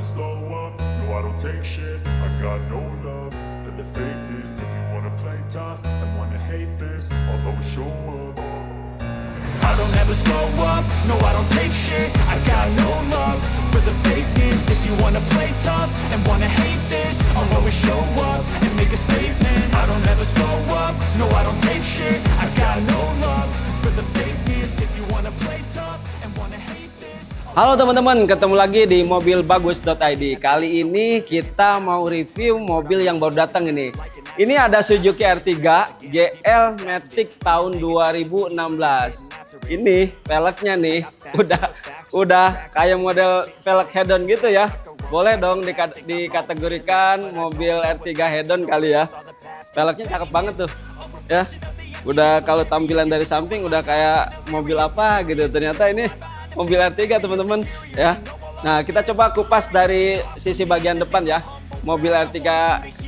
slow up, no I don't take shit. I got no love for the fakeness. If you wanna play tough and wanna hate this, I'll always show up. I don't ever slow up, no I don't take shit. I got no love for the fakeness. If you wanna play tough and wanna hate this, I'll always show up and make a statement. I don't ever slow up, no I don't take shit. I got no love for the fakeness. If you wanna play tough and wanna hate this. Halo teman-teman, ketemu lagi di mobilbagus.id. Kali ini kita mau review mobil yang baru datang ini. Ini ada Suzuki R3 GL Matic tahun 2016. Ini peleknya nih udah kayak model pelek hedon gitu ya. Boleh dong dikategorikan mobil R3 hedon kali ya. Peleknya cakep banget tuh ya. Udah kalau tampilan dari samping udah kayak mobil apa gitu. Ternyata ini mobil R3 teman-teman ya. Nah, kita coba kupas dari sisi bagian depan ya. Mobil R3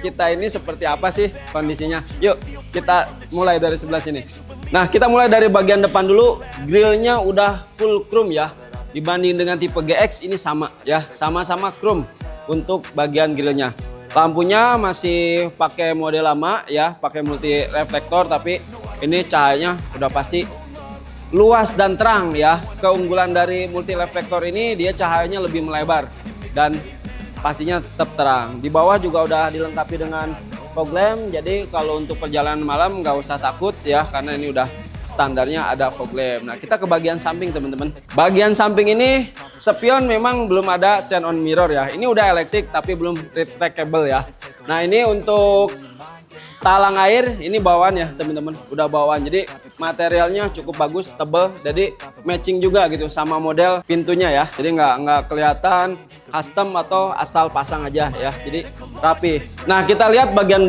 kita ini seperti apa sih kondisinya? Yuk, kita mulai dari sebelah sini. Nah, kita mulai dari bagian depan dulu. Grillnya udah full chrome ya. Dibanding dengan tipe GX ini sama ya, sama-sama chrome untuk bagian grillnya. Lampunya masih pakai model lama ya, pakai multi reflektor, tapi ini cahayanya udah pasti luas dan terang ya. Keunggulan dari multi reflektor ini dia cahayanya lebih melebar dan pastinya tetap terang. Di bawah juga udah dilengkapi dengan fog lamp, jadi kalau untuk perjalanan malam nggak usah takut ya, karena ini udah standarnya ada fog lamp. Nah, kita ke bagian samping teman-teman. Bagian samping ini spion memang belum ada shine on mirror ya. Ini udah elektrik tapi belum retractable ya. Nah, ini untuk talang air ini bawaan ya teman-teman, udah bawaan, jadi materialnya cukup bagus, tebal, jadi matching juga gitu sama model pintunya ya, jadi nggak kelihatan custom atau asal pasang aja ya, jadi rapi. Nah, kita lihat bagian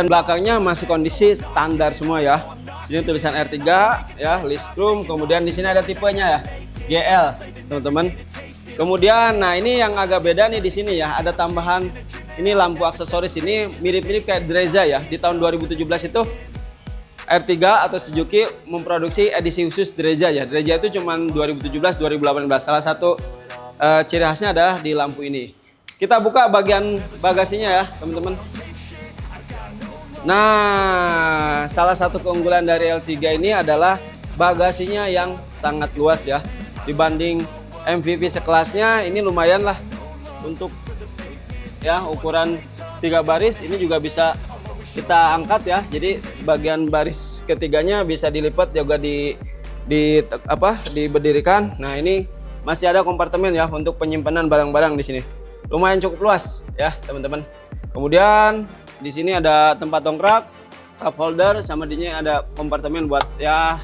belakangnya masih kondisi standar semua ya. Sini tulisan R3 ya, list chrome, kemudian di sini ada tipenya ya, GL teman-teman. Kemudian, nah ini yang agak beda nih di sini ya, ada tambahan ini lampu aksesoris, ini mirip-mirip kayak Dreza ya. Di tahun 2017 itu R3 atau Suzuki memproduksi edisi khusus Dreza ya. Dreza itu cuma 2017-2018. Salah satu ciri khasnya adalah di lampu ini. Kita buka bagian bagasinya ya teman-teman. Nah, salah satu keunggulan dari L3 ini adalah bagasinya yang sangat luas ya. Dibanding MVP sekelasnya ini lumayan lah untuk ya ukuran 3 baris, ini juga bisa kita angkat ya. Jadi bagian baris ketiganya bisa dilipat juga diberdirikan. Nah, ini masih ada kompartemen ya untuk penyimpanan barang-barang di sini. Lumayan cukup luas ya, teman-teman. Kemudian di sini ada tempat dongkrak, cup holder, sama di sini ada kompartemen buat ya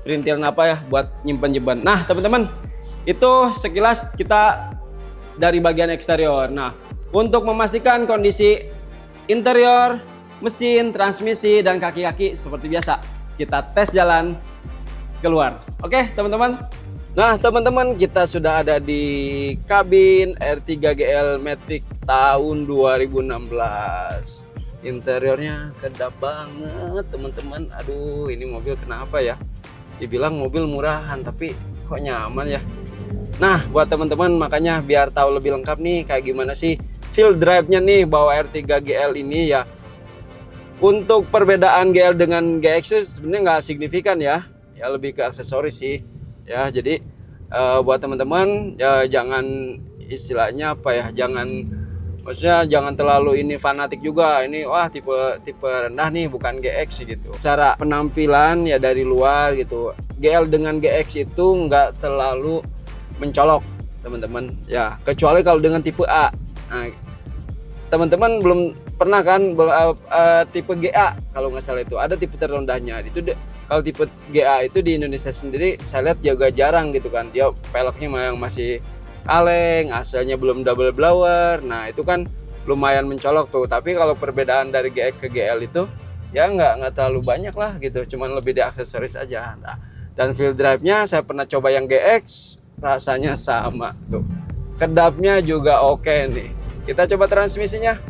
perintilan apa ya buat nyimpen-nyimpen. Nah, teman-teman, itu sekilas kita dari bagian eksterior. Nah, untuk memastikan kondisi interior, mesin, transmisi, dan kaki-kaki seperti biasa, kita tes jalan keluar. Oke, teman-teman. Nah, teman-teman, kita sudah ada di kabin R3 GL Matic tahun 2016. Interiornya kedap banget, teman-teman. Aduh, ini mobil kenapa ya? Dibilang mobil murahan, tapi kok nyaman ya? Nah, buat teman-teman, makanya biar tahu lebih lengkap nih kayak gimana sih feel drive-nya nih bawa R3 GL ini ya. Untuk perbedaan GL dengan GX itu sebenarnya nggak signifikan ya. Ya lebih ke aksesoris sih. Ya, jadi buat teman-teman ya jangan istilahnya apa ya, maksudnya jangan terlalu ini fanatik juga. Ini wah tipe rendah nih, bukan GX gitu. Cara penampilan ya dari luar gitu. GL dengan GX itu nggak terlalu mencolok teman-teman ya, kecuali kalau dengan tipe A. Nah, teman-teman belum pernah kan tipe GA, kalau nggak salah itu ada tipe terendahnya itu. Kalau tipe GA itu di Indonesia sendiri saya lihat juga jarang gitu kan, dia peleknya yang masih kaleng, asalnya belum double blower. Nah, itu kan lumayan mencolok tuh. Tapi kalau perbedaan dari GX ke GL itu ya nggak terlalu banyak lah gitu, cuman lebih di aksesoris aja. Nah, dan feel drive-nya saya pernah coba yang GX, rasanya sama tuh, kedapnya juga oke nih. Kita coba transmisinya,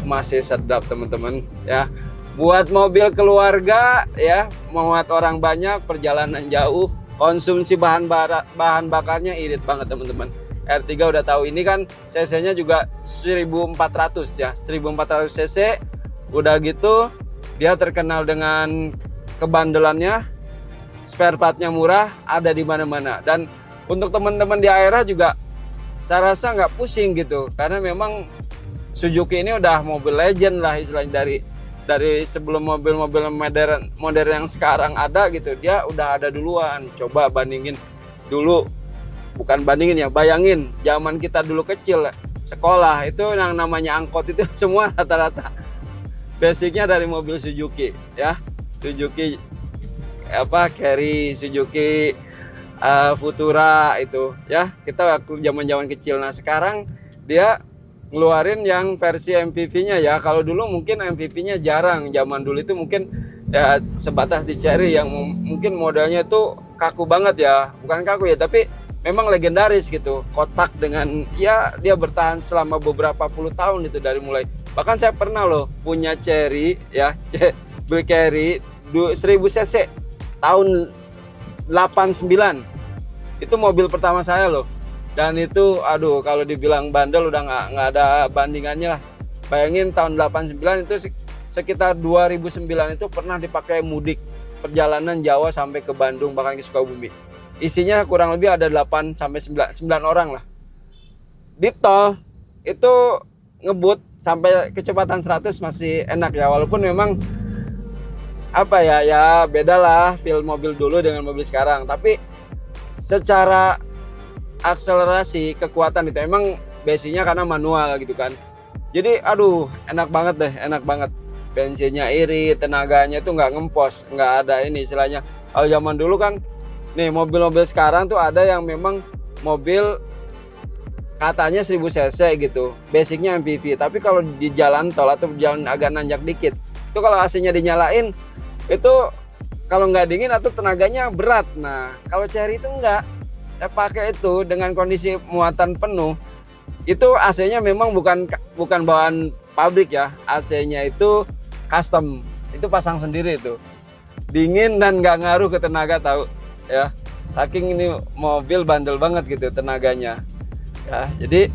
masih sedap teman-teman ya. Buat mobil keluarga ya, muat orang banyak, perjalanan jauh, konsumsi bahan bakarnya irit banget teman-teman. R3 udah tahu. Ini kan cc-nya juga 1400 ya, 1400 cc. Udah gitu dia terkenal dengan kebandelannya, spare partnya murah, ada di mana-mana. Dan untuk teman-teman di daerah juga saya rasa nggak pusing gitu, karena memang Suzuki ini udah mobil legend lah istilahnya, dari sebelum mobil-mobil modern yang sekarang ada gitu, dia udah ada duluan. Coba bandingin dulu, bukan bandingin ya, bayangin zaman kita dulu kecil sekolah itu yang namanya angkot itu semua rata-rata basicnya dari mobil Suzuki ya. Suzuki Carry, Suzuki Futura itu ya, kita waktu zaman kecil. Nah sekarang dia ngeluarin yang versi MPV-nya ya. Kalau dulu mungkin MPV-nya jarang, zaman dulu itu mungkin ya sebatas di Cherry yang mungkin modelnya itu kaku banget ya, bukan kaku ya, tapi memang legendaris gitu, kotak dengan ya dia bertahan selama beberapa puluh tahun itu dari mulai. Bahkan saya pernah loh punya Cherry ya, beli Carry 1000 cc tahun 89, itu mobil pertama saya loh. Dan itu aduh, kalau dibilang bandel udah nggak ada bandingannya lah. Bayangin tahun 89 itu sekitar 2009 itu pernah dipakai mudik perjalanan Jawa sampai ke Bandung, bahkan ke Sukabumi. Isinya kurang lebih ada 8 sampai 9 orang lah. Di tol itu ngebut sampai kecepatan 100 masih enak ya, walaupun memang ya beda lah feel mobil dulu dengan mobil sekarang. Tapi secara akselerasi, kekuatan itu emang basicnya karena manual gitu kan. Jadi aduh enak banget deh, enak banget. Bensinnya irit, tenaganya tuh nggak ngempos, nggak ada ini istilahnya. Kalau zaman dulu kan, nih mobil-mobil sekarang tuh ada yang memang mobil katanya 1000 cc gitu, basicnya MPV. Tapi kalau di jalan tol atau jalan agak nanjak dikit, itu kalau AC-nya dinyalain, itu kalau nggak dingin atau tenaganya berat. Nah kalau Cherry itu enggak. Saya pakai itu dengan kondisi muatan penuh, itu AC-nya memang bukan bawaan pabrik ya, AC-nya itu custom, itu pasang sendiri itu, dingin dan nggak ngaruh ke tenaga tahu ya, saking ini mobil bandel banget gitu tenaganya ya. Jadi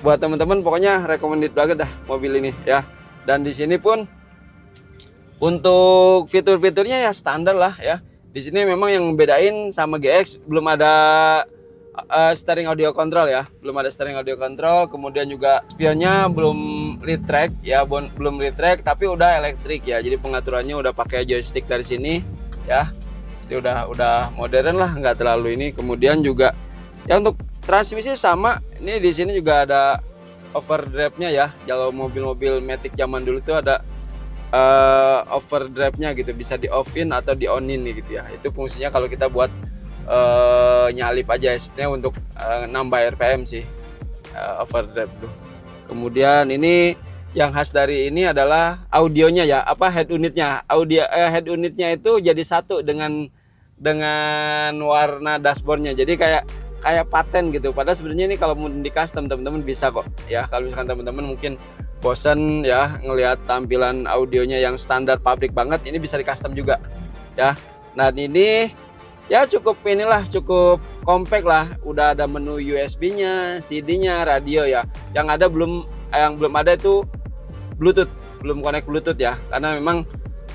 buat teman-teman pokoknya recommended banget dah mobil ini ya. Dan di sini pun untuk fitur-fiturnya ya standar lah ya. Di sini memang yang membedain sama GX belum ada steering audio control ya, belum ada steering audio control. Kemudian juga spionnya belum lead track ya, belum lead track, tapi udah elektrik ya. Jadi pengaturannya udah pakai joystick dari sini ya. Jadi udah modern lah, nggak terlalu ini. Kemudian juga ya untuk transmisi sama, ini di sini juga ada overdrive-nya ya. Kalau mobil-mobil Matic zaman dulu itu ada overdrive-nya gitu, bisa di off-in atau di on-in gitu ya. Itu fungsinya kalau kita buat nyalip aja ya, sebenarnya untuk nambah RPM sih overdrive tuh. Kemudian ini yang khas dari ini adalah audionya ya, head unitnya. Head unitnya itu jadi satu dengan warna dashboardnya. Jadi kayak paten gitu. Padahal sebenarnya ini kalau mau di custom teman-teman bisa kok ya. Kalau misalkan teman-teman mungkin bosan ya ngelihat tampilan audionya yang standar pabrik banget, ini bisa di custom juga ya. Nah ini ya cukup compact lah. Udah ada menu USB-nya, CD-nya, radio ya. Yang belum ada itu Bluetooth, belum connect Bluetooth ya. Karena memang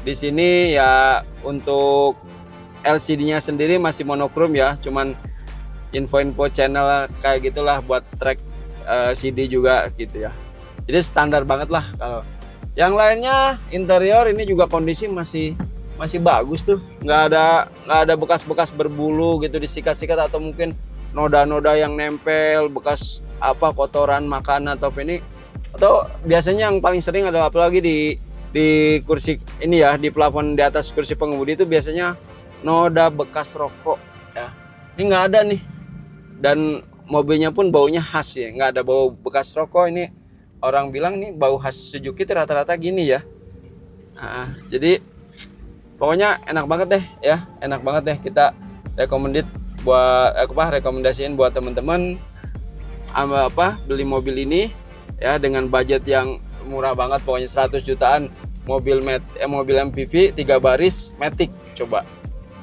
di sini ya untuk LCD-nya sendiri masih monokrom ya, cuman info-info channel kayak gitulah buat track CD juga gitu ya. Jadi standar banget lah. Kalau yang lainnya interior ini juga kondisi masih bagus tuh, nggak ada bekas-bekas berbulu gitu disikat-sikat, atau mungkin noda-noda yang nempel, bekas kotoran makanan atau ini. Atau biasanya yang paling sering adalah apalagi di kursi ini ya, di plafon di atas kursi pengemudi itu biasanya noda bekas rokok ya. Ini nggak ada nih, dan mobilnya pun baunya khas ya, nggak ada bau bekas rokok. Ini orang bilang nih bau khas Suzuki itu rata-rata gini ya. Nah, jadi pokoknya enak banget deh ya, enak banget deh. Kita rekomendasiin buat teman-teman beli mobil ini ya, dengan budget yang murah banget, pokoknya 100 jutaan. Mobil MPV 3 baris Matic coba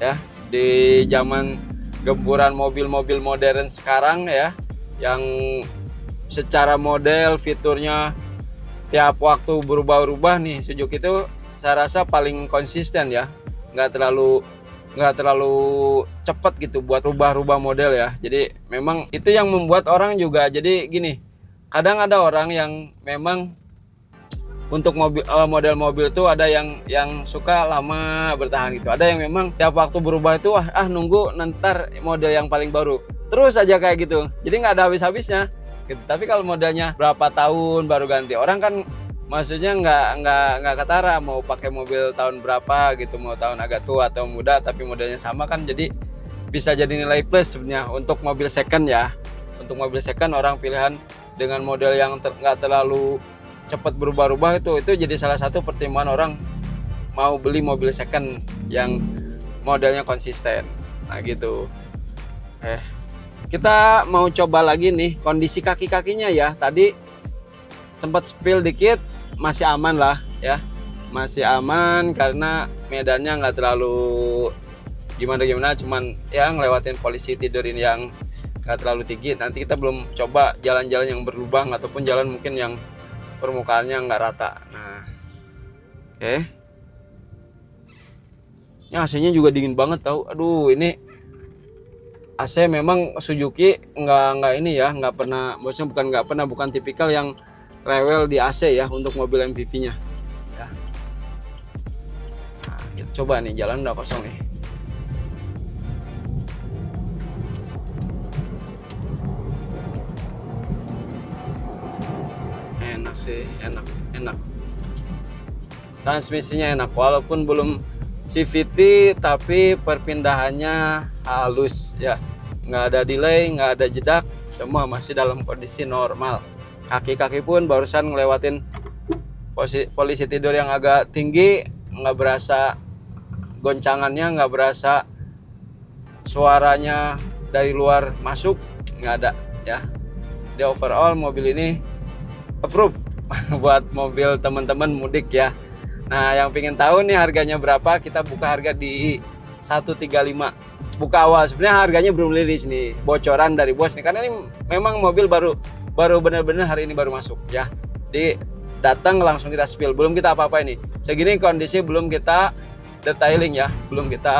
ya, di zaman gempuran mobil-mobil modern sekarang ya, yang secara model fiturnya tiap waktu berubah-ubah nih. Suzuki itu saya rasa paling konsisten ya, nggak terlalu cepat gitu buat rubah-rubah model ya. Jadi memang itu yang membuat orang juga jadi gini, kadang ada orang yang memang untuk model mobil itu ada yang suka lama bertahan gitu. Ada yang memang tiap waktu berubah itu nunggu ntar model yang paling baru. Terus aja kayak gitu. Jadi nggak ada habis-habisnya gitu. Tapi kalau modelnya berapa tahun baru ganti, orang kan maksudnya nggak ketara mau pakai mobil tahun berapa gitu, mau tahun agak tua atau muda tapi modelnya sama kan, jadi bisa jadi nilai plus sebenarnya untuk mobil second ya. Untuk mobil second orang pilihan dengan model yang nggak terlalu cepat berubah-ubah itu jadi salah satu pertimbangan orang mau beli mobil second yang modelnya konsisten. Nah gitu. Kita mau coba lagi nih kondisi kaki-kakinya ya. Tadi sempat spill dikit, masih aman lah ya. Masih aman karena medannya nggak terlalu gimana-gimana, cuman ya ngelewatin polisi tidur ini yang nggak terlalu tinggi. Nanti kita belum coba jalan-jalan yang berlubang ataupun jalan mungkin yang permukaannya nggak rata. Nah, oke. Ini AC-nya juga dingin banget tahu. Aduh, ini AC memang Suzuki nggak ini ya, nggak pernah, maksudnya bukan tipikal yang rewel di AC ya untuk mobil MPV-nya. Ya. Nah, kita coba nih, jalan udah kosong nih. Enak sih, enak. Transmisinya enak, walaupun belum CVT tapi perpindahannya halus ya. Nggak ada delay, nggak ada jedak, semua masih dalam kondisi normal. Kaki-kaki pun barusan ngelewatin polisi tidur yang agak tinggi, nggak berasa goncangannya, nggak berasa suaranya dari luar masuk, nggak ada ya. Di overall mobil ini approve buat mobil teman-teman mudik ya. Nah, yang pengen tahu nih harganya berapa, kita buka harga di 135. Buka awal, sebenarnya harganya belum rilis nih, bocoran dari bos nih, karena ini memang mobil baru benar-benar hari ini baru masuk ya. Di datang langsung kita spill, belum kita apa-apa ini. Segini kondisi belum kita detailing ya, belum kita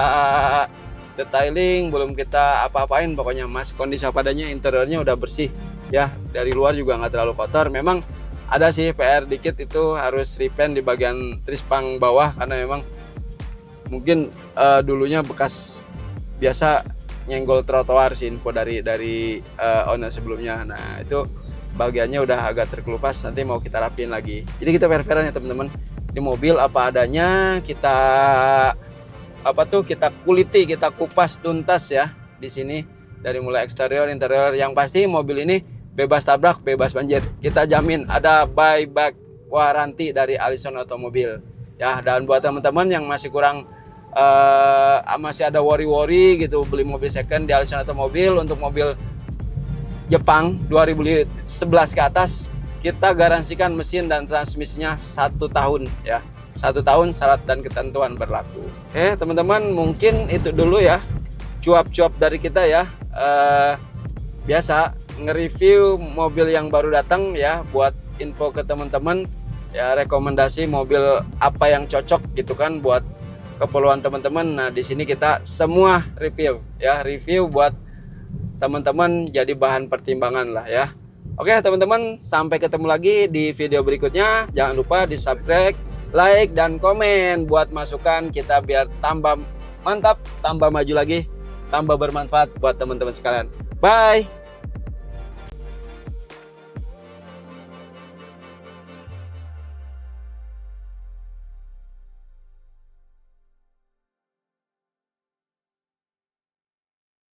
apa-apain, pokoknya masih kondisi apa adanya. Interiornya udah bersih ya, dari luar juga nggak terlalu kotor. Memang ada sih PR dikit, itu harus repaint di bagian trispang bawah karena memang mungkin dulunya bekas biasa nyenggol trotoar sih, info dari owner sebelumnya. Nah itu bagiannya udah agak terkelupas, nanti mau kita rapiin lagi. Jadi kita fair-fairan ya teman-teman, di mobil apa adanya, kita kuliti, kita kupas tuntas ya di sini, dari mulai eksterior, interior. Yang pasti mobil ini bebas tabrak, bebas banjir. Kita jamin ada buyback waranti dari Allison Automobil ya. Dan buat teman-teman yang masih kurang masih ada worry gitu beli mobil second di Allison Automobil, untuk mobil Jepang 2011 ke atas, kita garansikan mesin dan transmisinya 1 tahun ya. 1 tahun syarat dan ketentuan berlaku. Teman-teman, mungkin itu dulu ya cuap-cuap dari kita ya. Biasa nge-review mobil yang baru datang ya, buat info ke teman-teman ya, rekomendasi mobil apa yang cocok gitu kan buat keperluan teman-teman. Nah, di sini kita semua review ya, review buat teman-teman jadi bahan pertimbangan lah ya. Oke teman-teman, sampai ketemu lagi di video berikutnya. Jangan lupa di subscribe, like, dan komen buat masukan kita biar tambah mantap, tambah maju lagi, tambah bermanfaat buat teman-teman sekalian. Bye.